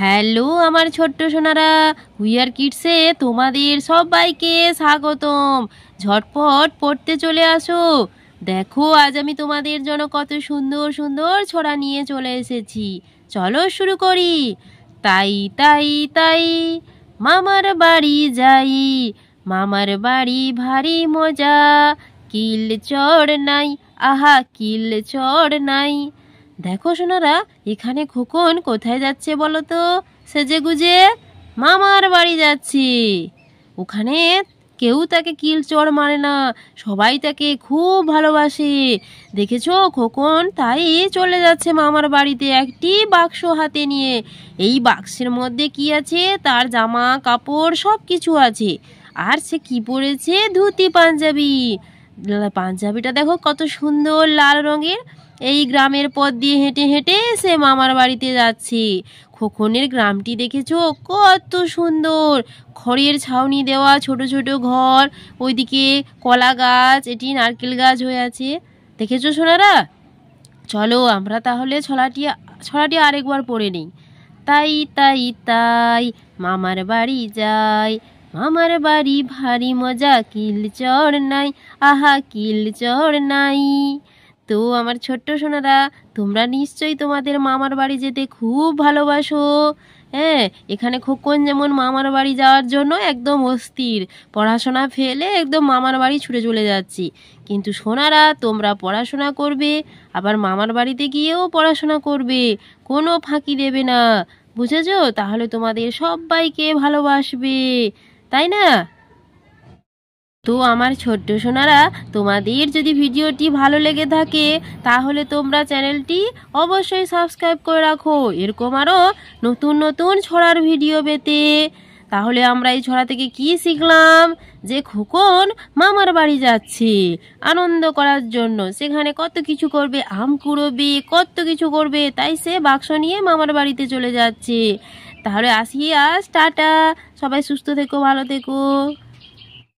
Hello আমার ছোট্ট Sonara, where কিডসে তোমাদের সবাইকে স্বাগতম। ঝটপট পড়তে চলে আসো। দেখো আজ আমি তোমাদের জন্য কত সুন্দর সুন্দর ছড়া নিয়ে চলে এসেছি। চলো শুরু করি। তাই তাই তাই মামার বাড়ি যাই, মামার বাড়ি ভারী মজা, কিল চড় নাই, আহা কিল চড় নাই। দেখো সোনারা, এখানে খোকন কোথায় যাচ্ছে বলো তো? সেজে গুজে মামার বাড়ি যাচ্ছে। ওখানে কেউ তাকে কিল চড় মারে না, সবাই তাকে খুব ভালোবাসে। দেখেছো খোকন তাই চলে যাচ্ছে মামার বাড়িতে একটি বাক্স হাতে নিয়ে। এই বাক্সের মধ্যে কি আছে? তার জামা কাপড় সব কিছু আছে। আর সে কি পরেছে? ধুতি পাঞ্জাবি। পাঞ্জাবিটা দেখো কত সুন্দর লাল রঙের। এই গ্রামের পথ দিয়ে হেঁটে হেঁটে সে মামার বাড়িতে যাচ্ছে। খোকনের গ্রামটি দেখেছো কত সুন্দর, খড়ের ছাউনি দেওয়া ছোট ছোট ঘর, ওইদিকে কলা গাছ, এটি নারকেল গাছ হয়ে আছে। দেখেছো সোনারা? চলো আমরা তাহলে ছড়াটি আরেকবার পড়ে নিই। তাই তাই তাই মামার বাড়ি যাই, মামার বাড়ি ভারী মজা, কিল চড় নাই, আহা কিল চড় নাই। তো আমার ছোট্ট সোনারা, তোমরা নিশ্চয়ই তোমাদের মামার বাড়ি যেতে খুব ভালোবাসো। হ্যাঁ, এখানে খোকন যেমন মামার বাড়ি যাওয়ার জন্য একদম অস্থির, পড়াশোনা ফেলে একদম মামার বাড়ি ছুটে চলে যাচ্ছি। কিন্তু সোনারা, তোমরা পড়াশোনা করবে, আবার মামার বাড়িতে গিয়েও পড়াশোনা করবে, কোনো ফাঁকি দেবে না, বুঝেছো? তাহলে তোমাদের সবাইকে ভালোবাসবে, তাই না? তো আমার ছোট্ট সোনারা, তোমাদের যদি ভিডিওটি ভালো লেগে থাকে তাহলে তোমরা চ্যানেলটি অবশ্যই সাবস্ক্রাইব করে রাখো, এরকম আরও নতুন নতুন ছড়ার ভিডিও পেতে। তাহলে আমরা এই ছড়া থেকে কি শিখলাম? যে খোকন মামার বাড়ি যাচ্ছে আনন্দ করার জন্য, সেখানে কত কিছু করবে, আম কুড়োবে, কত কিছু করবে, তাই সে বাক্স নিয়ে মামার বাড়িতে চলে যাচ্ছে। তাহলে আসি, আজ টাটা, সবাই সুস্থ থেকো, ভালো থেকো।